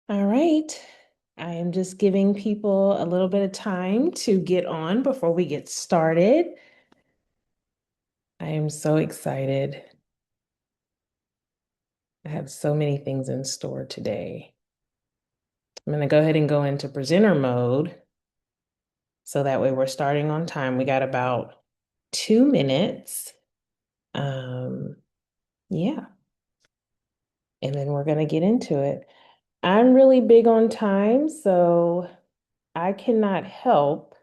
All right. I am just giving people a little bit of time to get on before we get started. I am so excited. I have so many things in store today. I'm going to go ahead and go into presenter mode so that way we're starting on time. We got about 2 minutes. Um, yeah, and then we're going to get into it. I'm really big on time, so I cannot help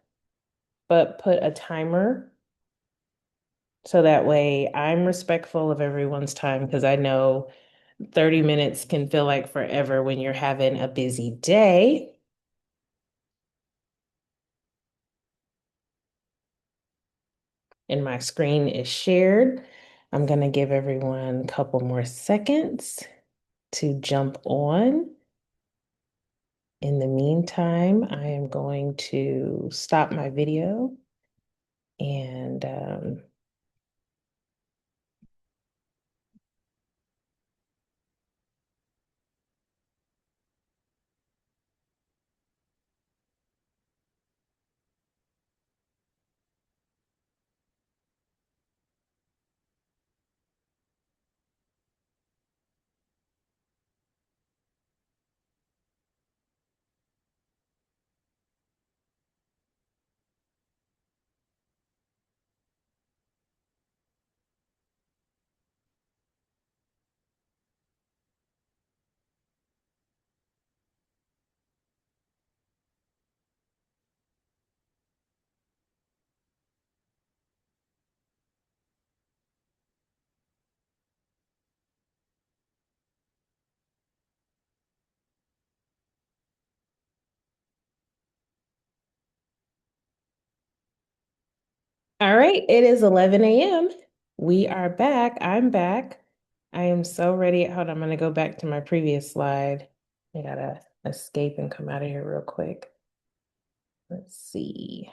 but put a timer. So that way I'm respectful of everyone's time because I know 30 minutes can feel like forever when you're having a busy day. And my screen is shared. I'm going to give everyone a couple more seconds to jump on. In the meantime, I am going to stop my video and all right, it is 11 a.m. We are back. I'm back. I am so ready. Hold on, I'm going to go back to my previous slide. I gotta escape and come out of here real quick. Let's see.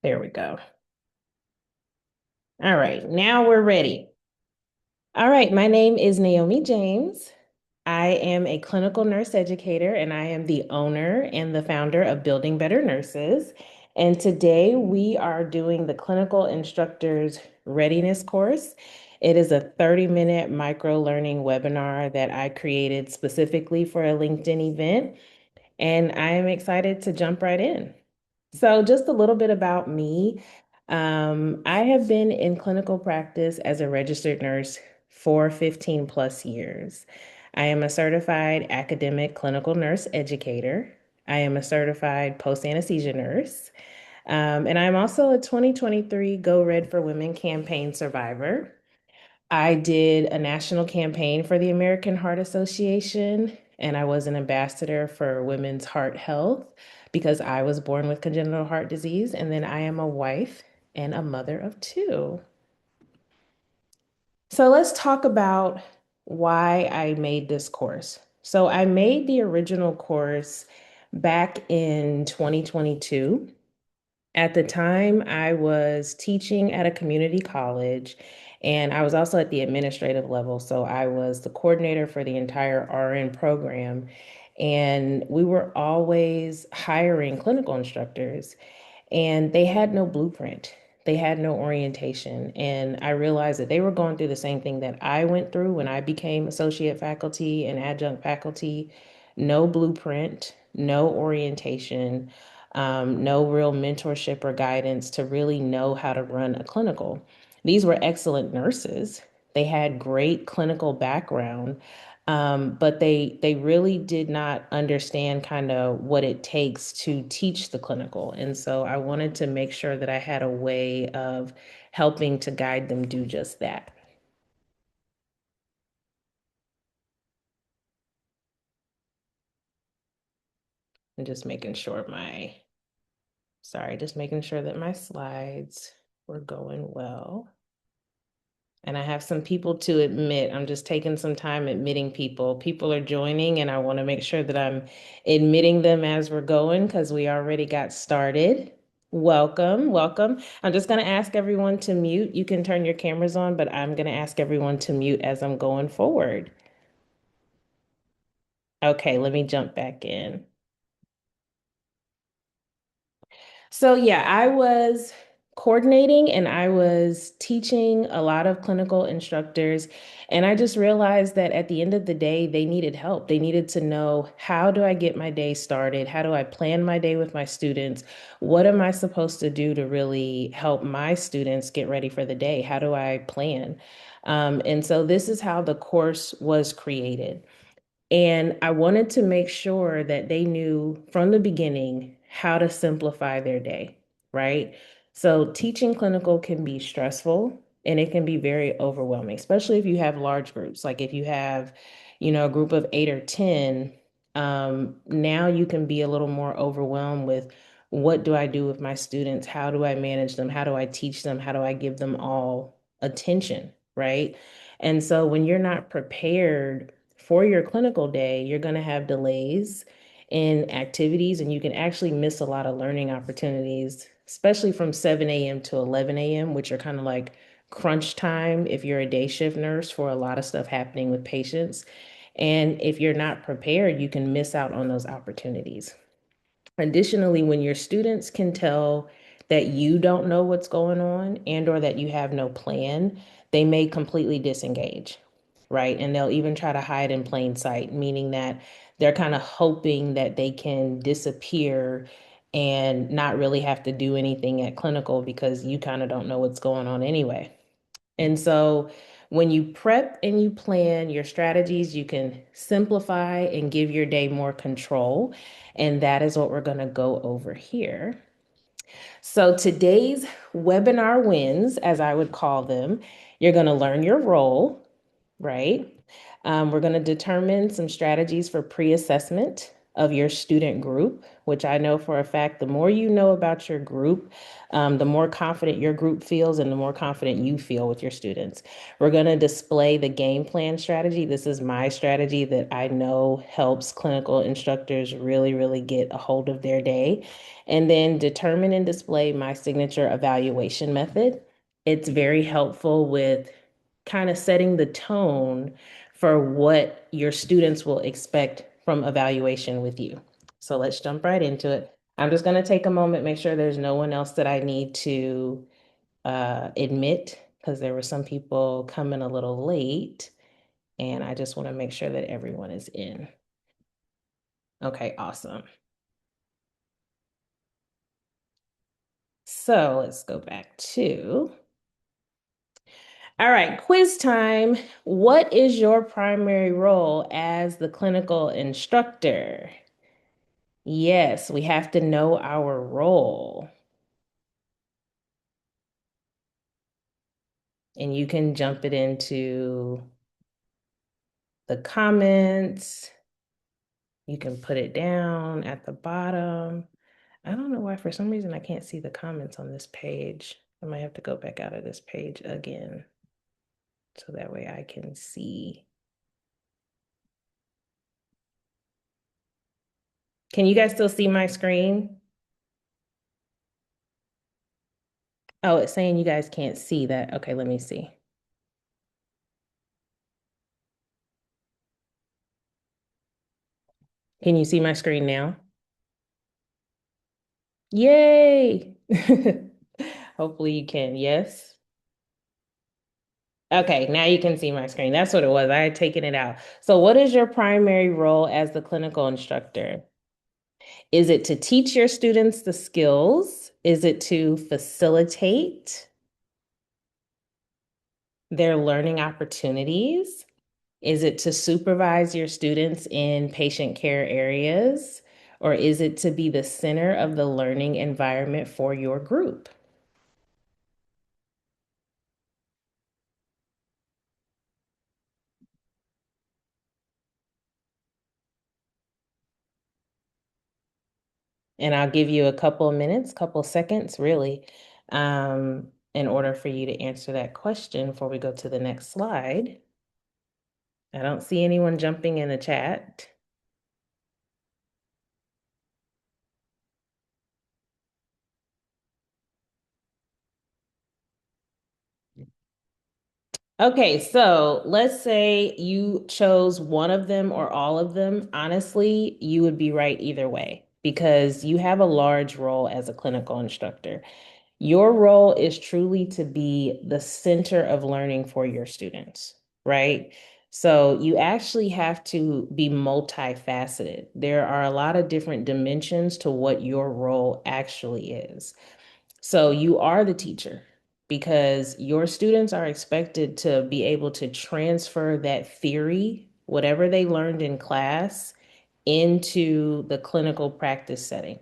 There we go. All right, now we're ready. All right, my name is Naomi James. I am a clinical nurse educator and I am the owner and the founder of Building Better Nurses. And today we are doing the Clinical Instructors Readiness course. It is a 30-minute micro learning webinar that I created specifically for a LinkedIn event. And I am excited to jump right in. So, just a little bit about me. I have been in clinical practice as a registered nurse for 15 plus years. I am a certified academic clinical nurse educator. I am a certified post anesthesia nurse. And I'm also a 2023 Go Red for Women campaign survivor. I did a national campaign for the American Heart Association, and I was an ambassador for women's heart health because I was born with congenital heart disease. And then I am a wife and a mother of two. So let's talk about why I made this course. So I made the original course back in 2022. At the time, I was teaching at a community college, and I was also at the administrative level. So I was the coordinator for the entire RN program. And we were always hiring clinical instructors, and they had no blueprint. They had no orientation. And I realized that they were going through the same thing that I went through when I became associate faculty and adjunct faculty. No blueprint, no orientation, no real mentorship or guidance to really know how to run a clinical. These were excellent nurses. They had great clinical background, but they really did not understand kind of what it takes to teach the clinical. And so I wanted to make sure that I had a way of helping to guide them do just that. And just making sure just making sure that my slides were going well. And I have some people to admit. I'm just taking some time admitting people. People are joining, and I want to make sure that I'm admitting them as we're going because we already got started. Welcome, welcome. I'm just going to ask everyone to mute. You can turn your cameras on, but I'm going to ask everyone to mute as I'm going forward. Okay, let me jump back in. So, yeah, I was coordinating and I was teaching a lot of clinical instructors. And I just realized that at the end of the day, they needed help. They needed to know, how do I get my day started? How do I plan my day with my students? What am I supposed to do to really help my students get ready for the day? How do I plan? And so this is how the course was created. And I wanted to make sure that they knew from the beginning how to simplify their day, right? So teaching clinical can be stressful and it can be very overwhelming, especially if you have large groups. Like if you have, a group of 8 or 10, now you can be a little more overwhelmed with, what do I do with my students? How do I manage them? How do I teach them? How do I give them all attention, right? And so when you're not prepared for your clinical day, you're going to have delays in activities and you can actually miss a lot of learning opportunities, especially from 7 a.m. to 11 a.m., which are kind of like crunch time if you're a day shift nurse for a lot of stuff happening with patients. And if you're not prepared, you can miss out on those opportunities. Additionally, when your students can tell that you don't know what's going on and or that you have no plan, they may completely disengage, right? And they'll even try to hide in plain sight, meaning that they're kind of hoping that they can disappear and not really have to do anything at clinical because you kind of don't know what's going on anyway. And so when you prep and you plan your strategies, you can simplify and give your day more control. And that is what we're going to go over here. So today's webinar wins, as I would call them, you're going to learn your role, right? We're going to determine some strategies for pre-assessment of your student group, which I know for a fact, the more you know about your group, the more confident your group feels and the more confident you feel with your students. We're going to display the game plan strategy. This is my strategy that I know helps clinical instructors really, really get a hold of their day. And then determine and display my signature evaluation method. It's very helpful with kind of setting the tone for what your students will expect from evaluation with you. So let's jump right into it. I'm just going to take a moment, make sure there's no one else that I need to admit, because there were some people coming a little late, and I just want to make sure that everyone is in. Okay, awesome. So let's go back to, all right, quiz time. What is your primary role as the clinical instructor? Yes, we have to know our role. And you can jump it into the comments. You can put it down at the bottom. I don't know why, for some reason, I can't see the comments on this page. I might have to go back out of this page again so that way I can see. Can you guys still see my screen? Oh, it's saying you guys can't see that. Okay, let me see. Can you see my screen now? Yay! Hopefully you can. Yes. Okay, now you can see my screen. That's what it was. I had taken it out. So, what is your primary role as the clinical instructor? Is it to teach your students the skills? Is it to facilitate their learning opportunities? Is it to supervise your students in patient care areas? Or is it to be the center of the learning environment for your group? And I'll give you a couple of minutes, couple of seconds, really. Um, in order for you to answer that question before we go to the next slide. I don't see anyone jumping in the chat. Okay, so let's say you chose one of them or all of them. Honestly, you would be right either way because you have a large role as a clinical instructor. Your role is truly to be the center of learning for your students, right? So you actually have to be multifaceted. There are a lot of different dimensions to what your role actually is. So you are the teacher because your students are expected to be able to transfer that theory, whatever they learned in class, into the clinical practice setting.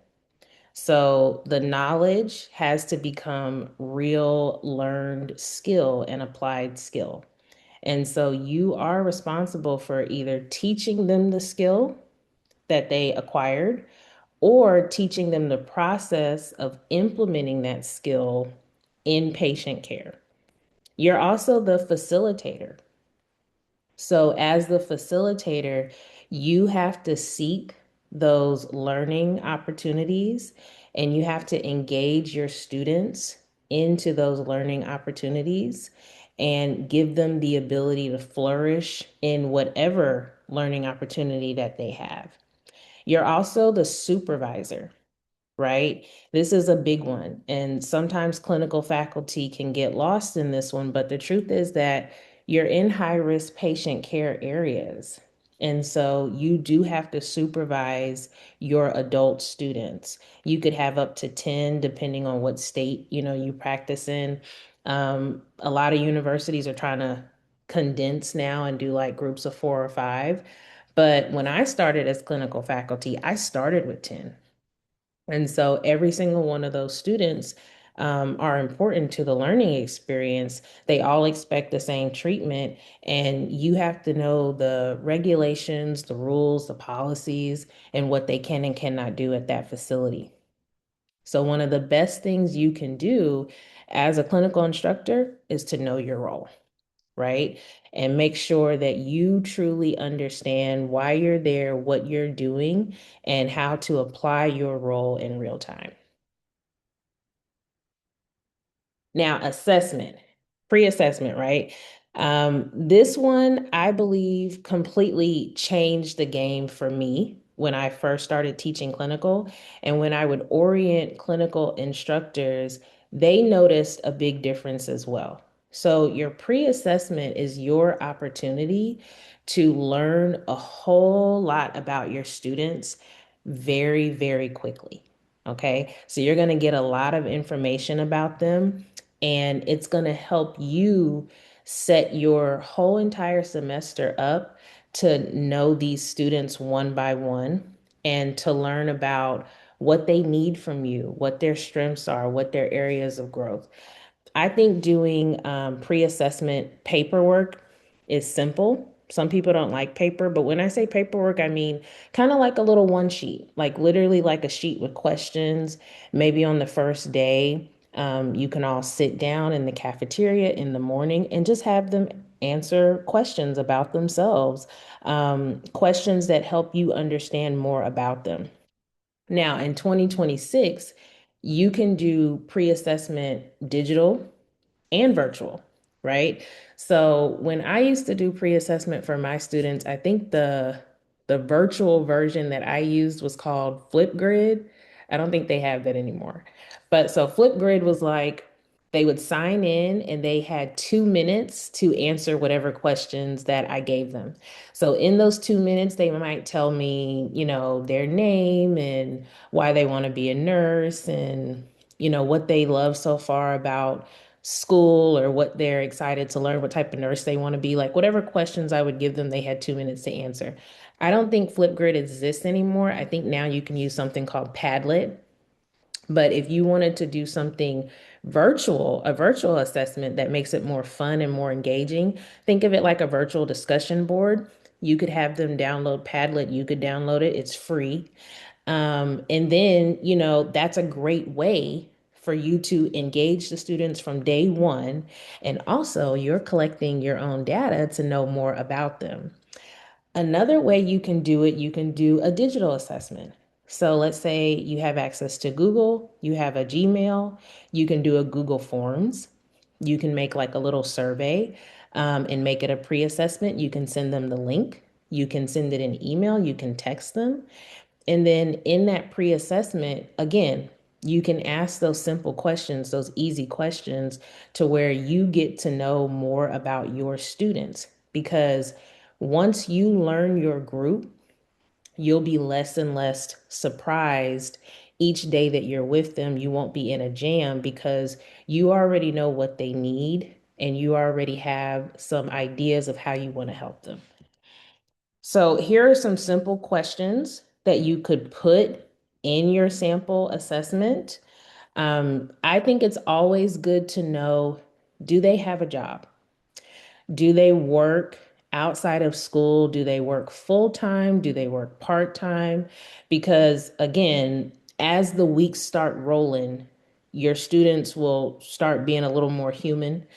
So the knowledge has to become real learned skill and applied skill. And so you are responsible for either teaching them the skill that they acquired or teaching them the process of implementing that skill in patient care. You're also the facilitator. So, as the facilitator, you have to seek those learning opportunities and you have to engage your students into those learning opportunities and give them the ability to flourish in whatever learning opportunity that they have. You're also the supervisor, right? This is a big one. And sometimes clinical faculty can get lost in this one, but the truth is that you're in high risk patient care areas. And so you do have to supervise your adult students. You could have up to 10, depending on what state, you practice in. A lot of universities are trying to condense now and do like groups of 4 or 5. But when I started as clinical faculty, I started with 10. And so every single one of those students are important to the learning experience. They all expect the same treatment, and you have to know the regulations, the rules, the policies, and what they can and cannot do at that facility. So, one of the best things you can do as a clinical instructor is to know your role, right? And make sure that you truly understand why you're there, what you're doing, and how to apply your role in real time. Now, assessment, pre-assessment, right? This one, I believe, completely changed the game for me when I first started teaching clinical. And when I would orient clinical instructors, they noticed a big difference as well. So, your pre-assessment is your opportunity to learn a whole lot about your students very, very quickly. Okay, so you're going to get a lot of information about them and it's going to help you set your whole entire semester up to know these students one by one and to learn about what they need from you, what their strengths are, what their areas of growth. I think doing pre-assessment paperwork is simple. Some people don't like paper, but when I say paperwork, I mean kind of like a little one sheet, like literally like a sheet with questions. Maybe on the first day, you can all sit down in the cafeteria in the morning and just have them answer questions about themselves, questions that help you understand more about them. Now, in 2026, you can do pre-assessment digital and virtual, right? So when I used to do pre-assessment for my students, I think the virtual version that I used was called Flipgrid. I don't think they have that anymore. But so Flipgrid was like they would sign in and they had 2 minutes to answer whatever questions that I gave them. So in those 2 minutes, they might tell me, their name and why they want to be a nurse and, what they love so far about school or what they're excited to learn, what type of nurse they want to be, like whatever questions I would give them, they had 2 minutes to answer. I don't think Flipgrid exists anymore. I think now you can use something called Padlet. But if you wanted to do something virtual, a virtual assessment that makes it more fun and more engaging, think of it like a virtual discussion board. You could have them download Padlet, you could download it, it's free. And then, that's a great way for you to engage the students from day one. And also, you're collecting your own data to know more about them. Another way you can do it, you can do a digital assessment. So let's say you have access to Google, you have a Gmail, you can do a Google Forms. You can make like a little survey and make it a pre-assessment. You can send them the link. You can send it an email. You can text them. And then in that pre-assessment, again, you can ask those simple questions, those easy questions, to where you get to know more about your students. Because once you learn your group, you'll be less and less surprised each day that you're with them. You won't be in a jam because you already know what they need and you already have some ideas of how you want to help them. So here are some simple questions that you could put in your sample assessment. I think it's always good to know, do they have a job? Do they work outside of school? Do they work full time? Do they work part time? Because again, as the weeks start rolling, your students will start being a little more human.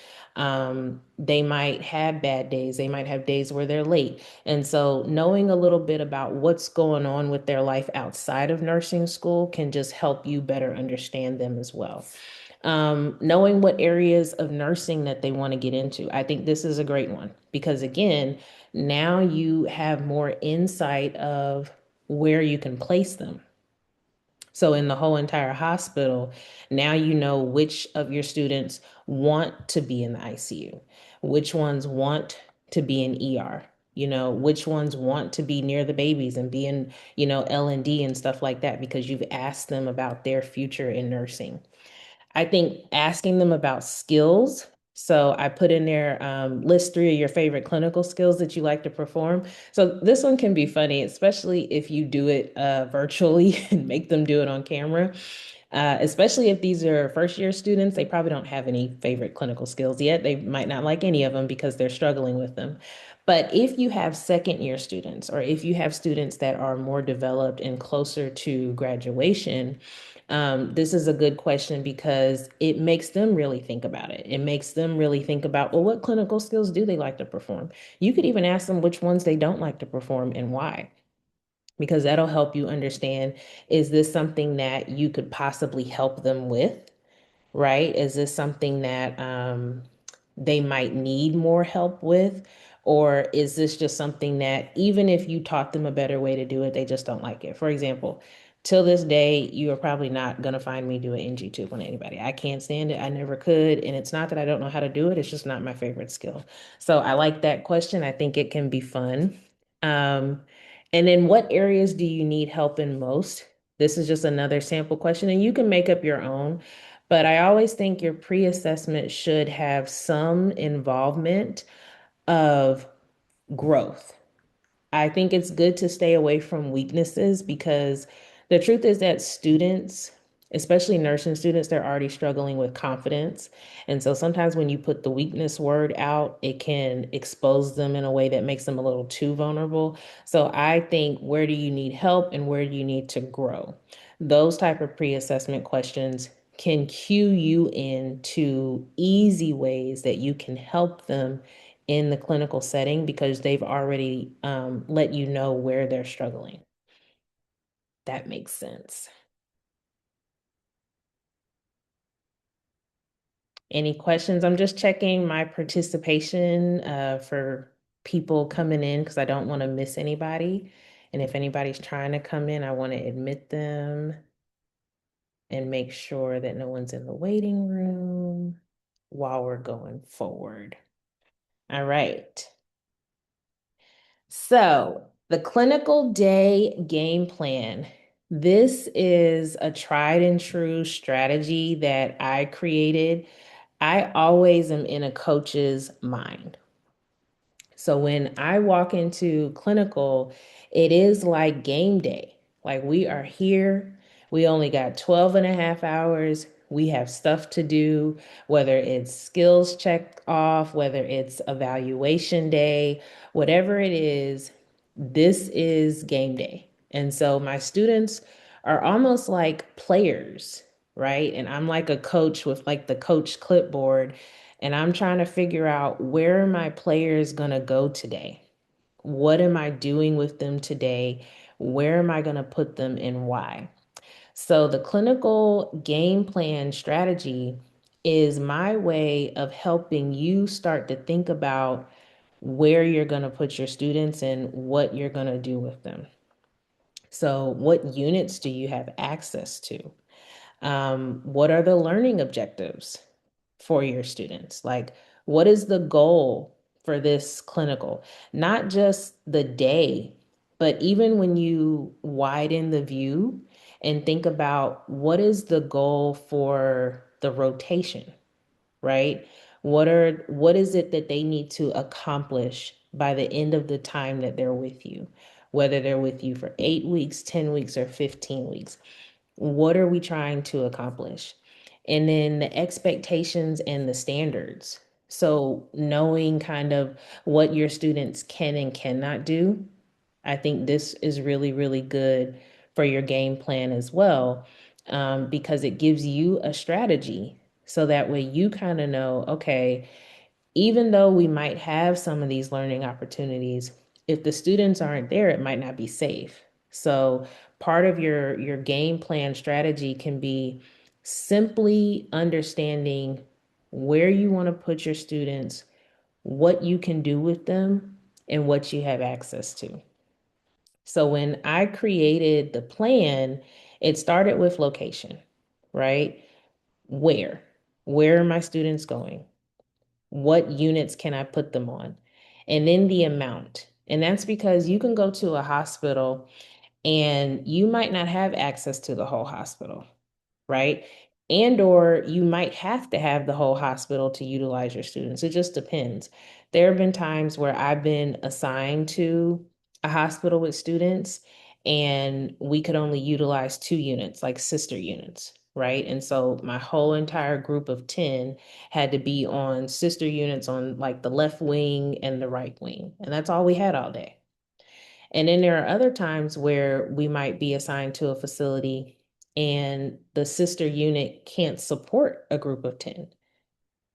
They might have bad days, they might have days where they're late. And so, knowing a little bit about what's going on with their life outside of nursing school can just help you better understand them as well. Knowing what areas of nursing that they want to get into. I think this is a great one because, again, now you have more insight of where you can place them. So, in the whole entire hospital, now you know which of your students want to be in the ICU, which ones want to be in ER, which ones want to be near the babies and be in, L&D and stuff like that because you've asked them about their future in nursing. I think asking them about skills. So I put in there, list three of your favorite clinical skills that you like to perform. So this one can be funny, especially if you do it virtually and make them do it on camera. Especially if these are first year students, they probably don't have any favorite clinical skills yet. They might not like any of them because they're struggling with them. But if you have second year students, or if you have students that are more developed and closer to graduation, this is a good question because it makes them really think about it. It makes them really think about, well, what clinical skills do they like to perform? You could even ask them which ones they don't like to perform and why, because that'll help you understand, is this something that you could possibly help them with? Right? Is this something that they might need more help with? Or is this just something that even if you taught them a better way to do it, they just don't like it? For example, till this day, you are probably not going to find me do an NG tube on anybody. I can't stand it. I never could. And it's not that I don't know how to do it, it's just not my favorite skill. So I like that question. I think it can be fun. Um, and then what areas do you need help in most? This is just another sample question, and you can make up your own. But I always think your pre-assessment should have some involvement of growth. I think it's good to stay away from weaknesses because the truth is that students, especially nursing students, they're already struggling with confidence. And so sometimes when you put the weakness word out, it can expose them in a way that makes them a little too vulnerable. So I think, where do you need help and where do you need to grow? Those type of pre-assessment questions can cue you into easy ways that you can help them in the clinical setting because they've already let you know where they're struggling. That makes sense. Any questions? I'm just checking my participation for people coming in because I don't want to miss anybody. And if anybody's trying to come in, I want to admit them and make sure that no one's in the waiting room while we're going forward. All right. So, the clinical day game plan. This is a tried and true strategy that I created. I always am in a coach's mind. So when I walk into clinical, it is like game day. Like, we are here. We only got 12 and a half hours. We have stuff to do, whether it's skills check off, whether it's evaluation day, whatever it is, this is game day. And so my students are almost like players right? And I'm like a coach with like the coach clipboard, and I'm trying to figure out where are my players going to go today? What am I doing with them today? Where am I going to put them and why? So the clinical game plan strategy is my way of helping you start to think about where you're going to put your students and what you're going to do with them. So, what units do you have access to? What are the learning objectives for your students? Like, what is the goal for this clinical? Not just the day, but even when you widen the view and think about what is the goal for the rotation, right? What is it that they need to accomplish by the end of the time that they're with you? Whether they're with you for 8 weeks, 10 weeks, or 15 weeks. What are we trying to accomplish? And then the expectations and the standards. So knowing kind of what your students can and cannot do, I think this is really, really good for your game plan as well, because it gives you a strategy. So that way you kind of know, okay, even though we might have some of these learning opportunities, if the students aren't there, it might not be safe. So part of your game plan strategy can be simply understanding where you want to put your students, what you can do with them, and what you have access to. So when I created the plan, it started with location, right? Where? Where are my students going? What units can I put them on? And then the amount. And that's because you can go to a hospital and you might not have access to the whole hospital, right? And or you might have to have the whole hospital to utilize your students. It just depends. There have been times where I've been assigned to a hospital with students and we could only utilize 2 units, like sister units, right? And so my whole entire group of 10 had to be on sister units on like the left wing and the right wing. And that's all we had all day. And then there are other times where we might be assigned to a facility and the sister unit can't support a group of 10.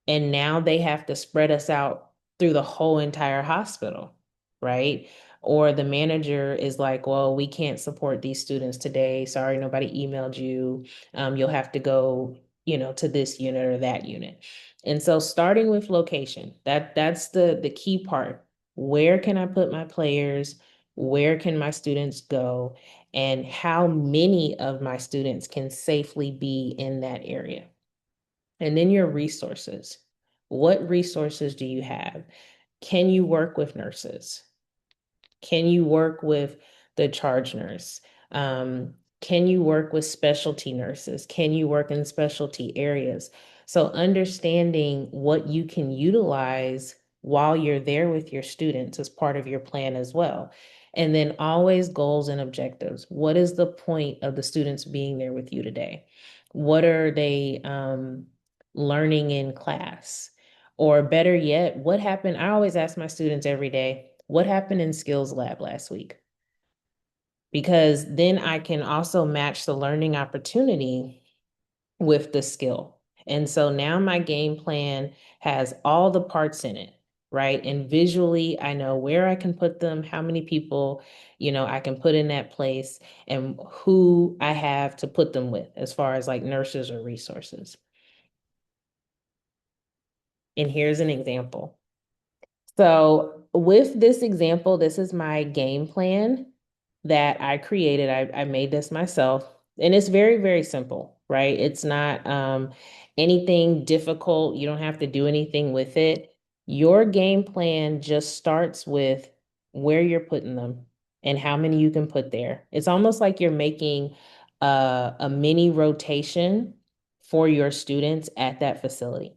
And now they have to spread us out through the whole entire hospital, right? Or the manager is like, well, we can't support these students today. Sorry, nobody emailed you. You'll have to go, to this unit or that unit. And so starting with location, that's the key part. Where can I put my players? Where can my students go? And how many of my students can safely be in that area? And then your resources. What resources do you have? Can you work with nurses? Can you work with the charge nurse? Can you work with specialty nurses? Can you work in specialty areas? So understanding what you can utilize while you're there with your students is part of your plan as well. And then always goals and objectives. What is the point of the students being there with you today? What are they learning in class? Or better yet, what happened? I always ask my students every day, what happened in skills lab last week? Because then I can also match the learning opportunity with the skill. And so now my game plan has all the parts in it, right? And visually, I know where I can put them, how many people, I can put in that place, and who I have to put them with as far as like nurses or resources. And here's an example. So with this example, this is my game plan that I created. I made this myself, and it's very, very simple, right? It's not anything difficult. You don't have to do anything with it. Your game plan just starts with where you're putting them and how many you can put there. It's almost like you're making a mini rotation for your students at that facility.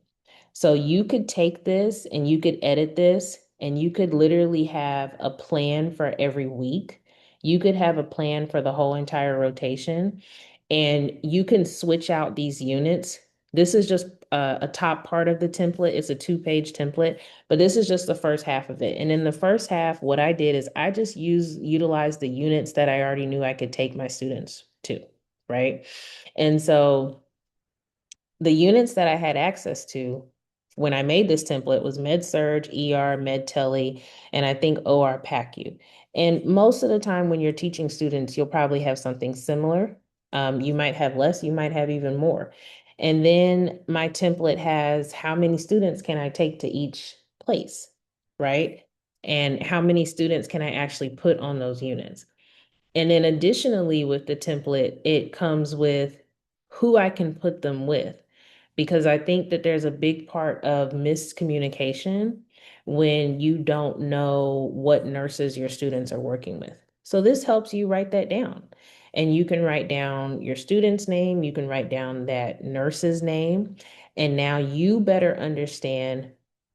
So you could take this and you could edit this and you could literally have a plan for every week. You could have a plan for the whole entire rotation and you can switch out these units. This is just a top part of the template. It's a 2-page template, but this is just the first half of it. And in the first half, what I did is I just utilized the units that I already knew I could take my students to, right? And so the units that I had access to when I made this template was Med Surg, ER, Med Tele, and I think OR PACU. And most of the time when you're teaching students, you'll probably have something similar. You might have less, you might have even more. And then my template has how many students can I take to each place, right? And how many students can I actually put on those units? And then additionally, with the template, it comes with who I can put them with. Because I think that there's a big part of miscommunication when you don't know what nurses your students are working with. So this helps you write that down. And you can write down your student's name, you can write down that nurse's name, and now you better understand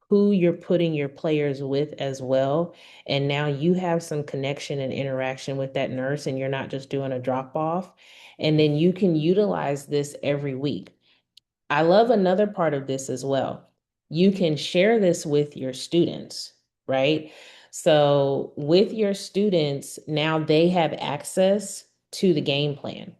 who you're putting your players with as well. And now you have some connection and interaction with that nurse, and you're not just doing a drop off. And then you can utilize this every week. I love another part of this as well. You can share this with your students, right? So with your students, now they have access to the game plan.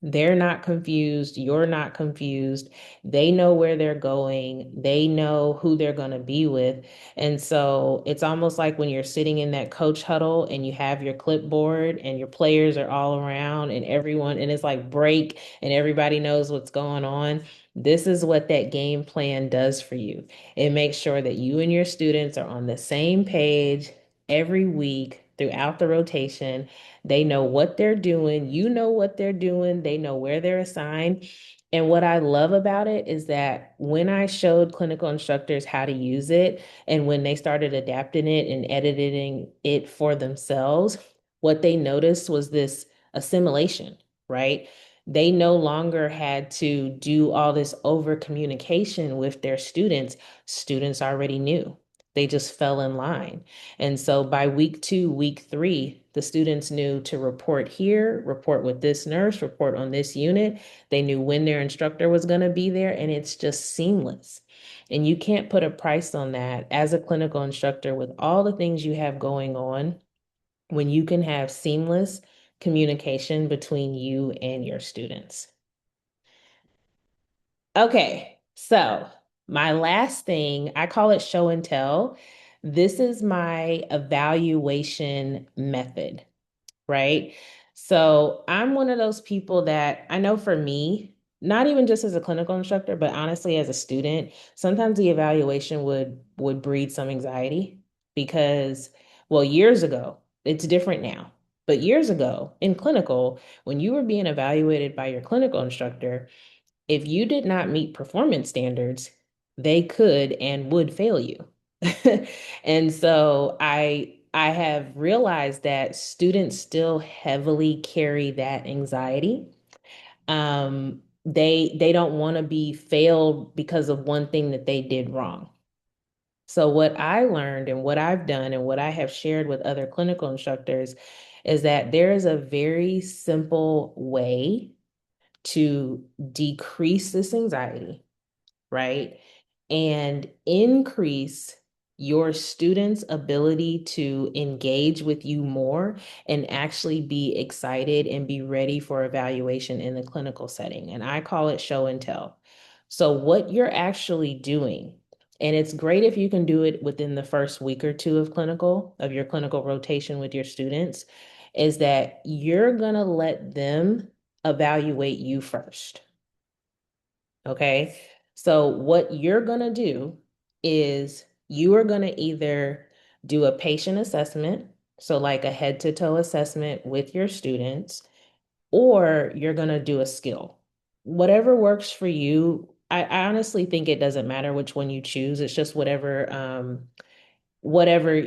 They're not confused. You're not confused. They know where they're going. They know who they're going to be with. And so it's almost like when you're sitting in that coach huddle and you have your clipboard and your players are all around and everyone, and it's like break and everybody knows what's going on. This is what that game plan does for you. It makes sure that you and your students are on the same page every week throughout the rotation. They know what they're doing. You know what they're doing. They know where they're assigned. And what I love about it is that when I showed clinical instructors how to use it, and when they started adapting it and editing it for themselves, what they noticed was this assimilation, right? They no longer had to do all this over communication with their students. Students already knew. They just fell in line. And so by week 2, week 3, the students knew to report here, report with this nurse, report on this unit. They knew when their instructor was going to be there, and it's just seamless. And you can't put a price on that as a clinical instructor with all the things you have going on when you can have seamless communication between you and your students. Okay, so my last thing, I call it show and tell. This is my evaluation method, right? So I'm one of those people that I know for me, not even just as a clinical instructor, but honestly as a student, sometimes the evaluation would breed some anxiety because, well, years ago, it's different now. But years ago in clinical, when you were being evaluated by your clinical instructor, if you did not meet performance standards, they could and would fail you. And so I have realized that students still heavily carry that anxiety. They don't want to be failed because of one thing that they did wrong. So what I learned and what I've done and what I have shared with other clinical instructors is that there is a very simple way to decrease this anxiety, right? And increase your students' ability to engage with you more and actually be excited and be ready for evaluation in the clinical setting. And I call it show and tell. So, what you're actually doing, and it's great if you can do it within the first week or two of your clinical rotation with your students, is that you're going to let them evaluate you first. Okay. So what you're going to do is you are going to either do a patient assessment, so like a head to toe assessment with your students, or you're going to do a skill. Whatever works for you. I honestly think it doesn't matter which one you choose. It's just whatever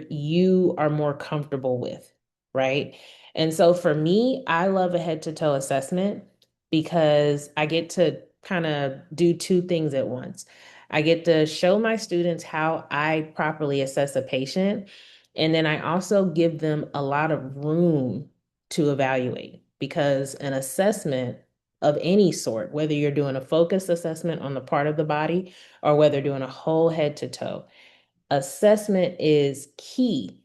you are more comfortable with, right? And so for me, I love a head to toe assessment because I get to kind of do two things at once. I get to show my students how I properly assess a patient, and then I also give them a lot of room to evaluate because an assessment of any sort, whether you're doing a focused assessment on the part of the body or whether doing a whole head to toe, assessment is key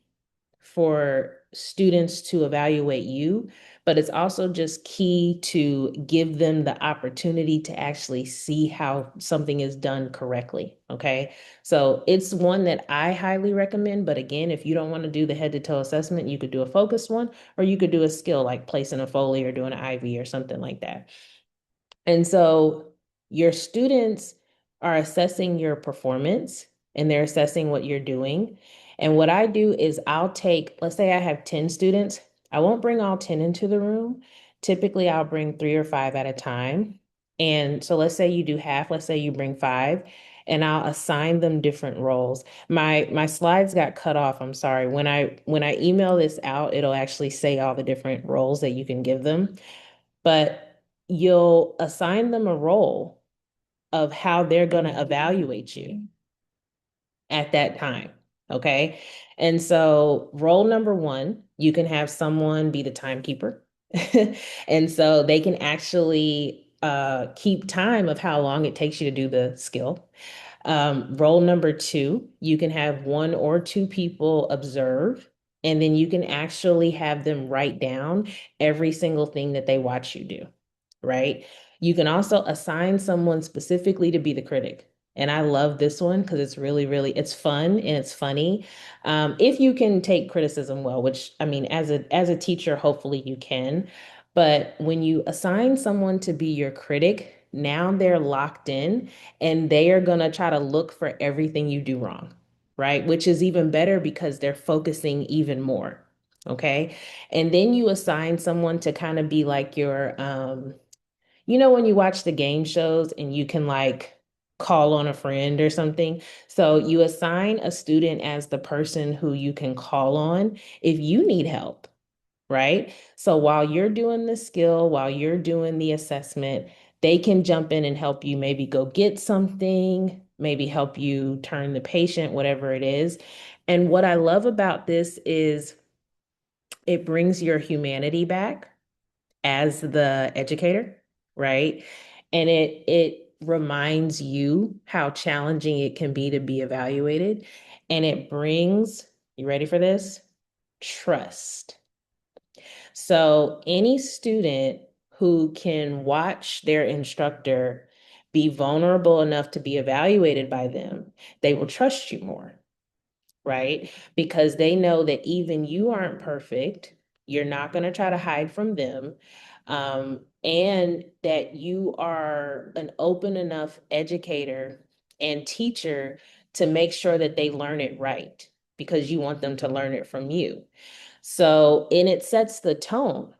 for students to evaluate you but it's also just key to give them the opportunity to actually see how something is done correctly. Okay. So it's one that I highly recommend. But again, if you don't want to do the head to toe assessment, you could do a focused one, or you could do a skill like placing a Foley or doing an IV or something like that. And so your students are assessing your performance and they're assessing what you're doing. And what I do is I'll take, let's say I have 10 students, I won't bring all 10 into the room. Typically, I'll bring 3 or 5 at a time. And so let's say you do half, let's say you bring 5, and I'll assign them different roles. My slides got cut off. I'm sorry. When I email this out, it'll actually say all the different roles that you can give them, but you'll assign them a role of how they're going to evaluate you at that time. Okay. And so, role number one, you can have someone be the timekeeper. And so they can actually keep time of how long it takes you to do the skill. Role number two, you can have 1 or 2 people observe, and then you can actually have them write down every single thing that they watch you do, right? You can also assign someone specifically to be the critic. And I love this one because it's really, really, it's fun and it's funny. If you can take criticism well, which I mean, as a teacher, hopefully you can. But when you assign someone to be your critic, now they're locked in and they are going to try to look for everything you do wrong, right? Which is even better because they're focusing even more. Okay. And then you assign someone to kind of be like your, when you watch the game shows and you can like call on a friend or something. So you assign a student as the person who you can call on if you need help, right? So while you're doing the skill, while you're doing the assessment, they can jump in and help you maybe go get something, maybe help you turn the patient, whatever it is. And what I love about this is it brings your humanity back as the educator, right? And it reminds you how challenging it can be to be evaluated. And it brings, you ready for this? Trust. So any student who can watch their instructor be vulnerable enough to be evaluated by them, they will trust you more, right? Because they know that even you aren't perfect, you're not going to try to hide from them, and that you are an open enough educator and teacher to make sure that they learn it right because you want them to learn it from you. So, and it sets the tone.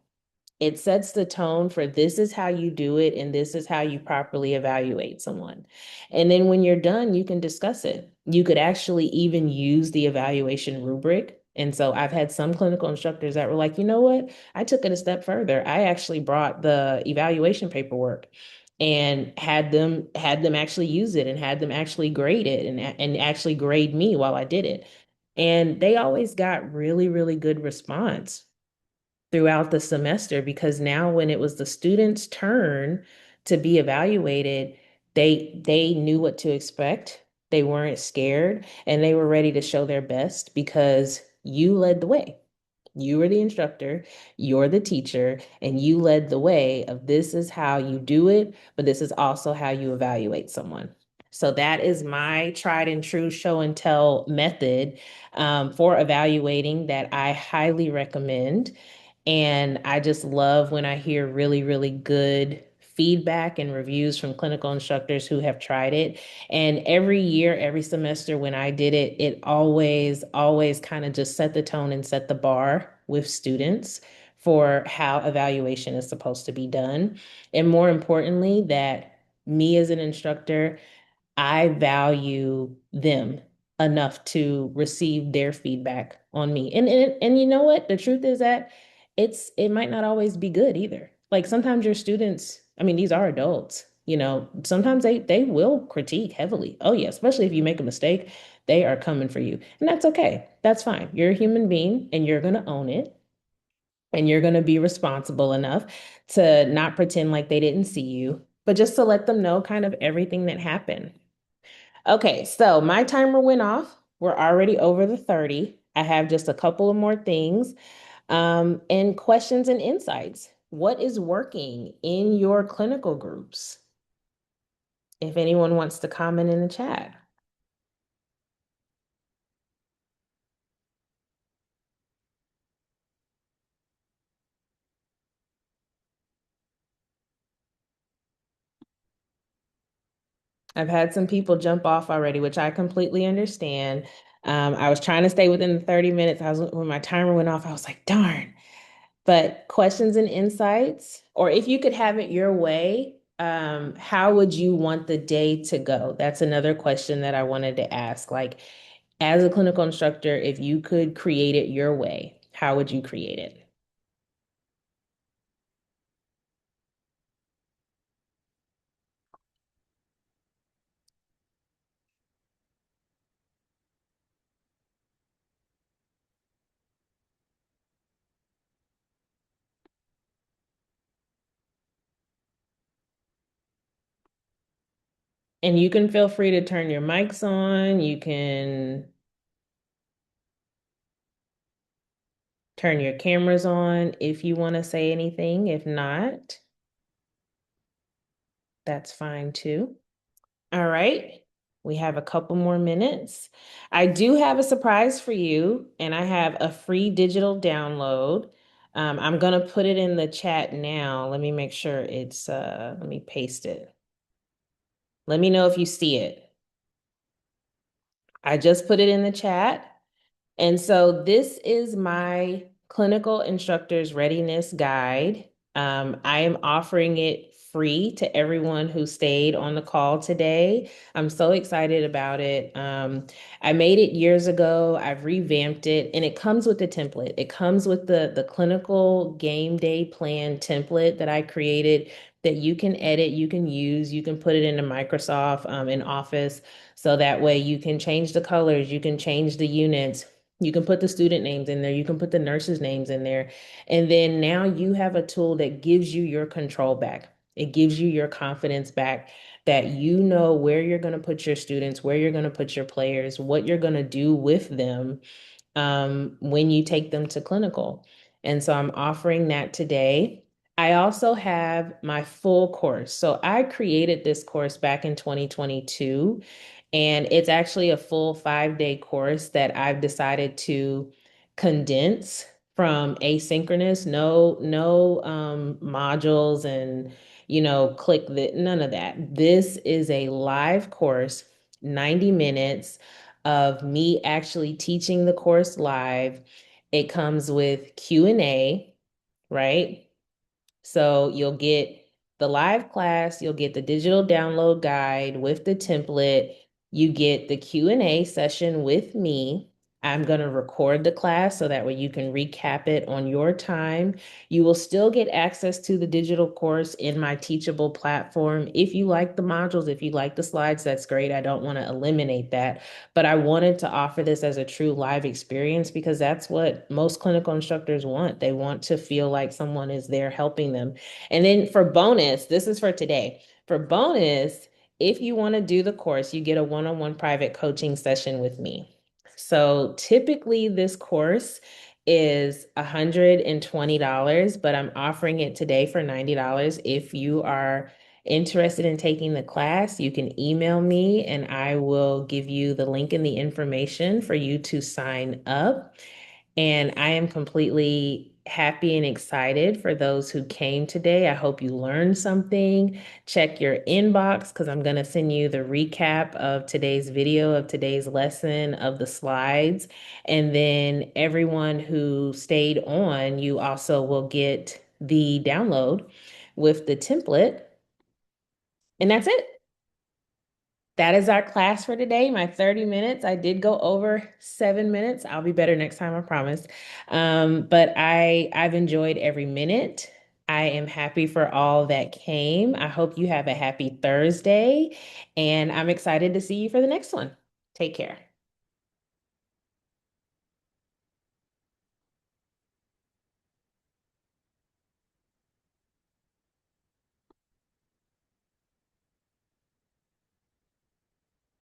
It sets the tone for this is how you do it, and this is how you properly evaluate someone. And then when you're done, you can discuss it. You could actually even use the evaluation rubric. And so I've had some clinical instructors that were like, you know what? I took it a step further. I actually brought the evaluation paperwork and had them actually use it and had them actually grade it and actually grade me while I did it. And they always got really, really good response throughout the semester because now when it was the students' turn to be evaluated, they knew what to expect. They weren't scared and they were ready to show their best because you led the way. You were the instructor, you're the teacher, and you led the way of this is how you do it, but this is also how you evaluate someone. So that is my tried and true show and tell method for evaluating that I highly recommend. And I just love when I hear really, really good feedback and reviews from clinical instructors who have tried it. And every year, every semester when I did it, it always kind of just set the tone and set the bar with students for how evaluation is supposed to be done. And more importantly, that me as an instructor, I value them enough to receive their feedback on me. And you know what? The truth is that it might not always be good either. Like sometimes your students, I mean, these are adults, sometimes they will critique heavily. Oh yeah, especially if you make a mistake, they are coming for you. And that's okay. That's fine. You're a human being and you're going to own it. And you're going to be responsible enough to not pretend like they didn't see you, but just to let them know kind of everything that happened. Okay, so my timer went off. We're already over the 30. I have just a couple of more things. And questions and insights. What is working in your clinical groups? If anyone wants to comment in the chat. I've had some people jump off already, which I completely understand. I was trying to stay within the 30 minutes. When my timer went off, I was like, darn. But questions and insights, or if you could have it your way, how would you want the day to go? That's another question that I wanted to ask. Like, as a clinical instructor, if you could create it your way, how would you create it? And you can feel free to turn your mics on. You can turn your cameras on if you want to say anything. If not, that's fine too. All right. We have a couple more minutes. I do have a surprise for you, and I have a free digital download. I'm going to put it in the chat now. Let me make sure let me paste it. Let me know if you see it. I just put it in the chat. And so this is my clinical instructor's readiness guide. I am offering it free to everyone who stayed on the call today. I'm so excited about it. I made it years ago. I've revamped it, and it comes with the template. It comes with the clinical game day plan template that I created that you can edit, you can use, you can put it into Microsoft in Office. So that way you can change the colors, you can change the units, you can put the student names in there, you can put the nurses' names in there. And then now you have a tool that gives you your control back. It gives you your confidence back that you know where you're going to put your students, where you're going to put your players, what you're going to do with them when you take them to clinical. And so I'm offering that today. I also have my full course. So I created this course back in 2022, and it's actually a full 5-day course that I've decided to condense from asynchronous, no modules and click the none of that. This is a live course, 90 minutes of me actually teaching the course live. It comes with Q&A, right? So you'll get the live class, you'll get the digital download guide with the template, you get the Q&A session with me. I'm going to record the class so that way you can recap it on your time. You will still get access to the digital course in my Teachable platform. If you like the modules, if you like the slides, that's great. I don't want to eliminate that, but I wanted to offer this as a true live experience because that's what most clinical instructors want. They want to feel like someone is there helping them. And then for bonus, this is for today. For bonus, if you want to do the course, you get a one-on-one private coaching session with me. So typically this course is $120, but I'm offering it today for $90. If you are interested in taking the class, you can email me and I will give you the link and the information for you to sign up. And I am completely happy and excited for those who came today. I hope you learned something. Check your inbox because I'm going to send you the recap of today's video, of today's lesson, of the slides. And then everyone who stayed on, you also will get the download with the template. And that's it. That is our class for today, my 30 minutes. I did go over 7 minutes. I'll be better next time, I promise. But I've enjoyed every minute. I am happy for all that came. I hope you have a happy Thursday, and I'm excited to see you for the next one. Take care.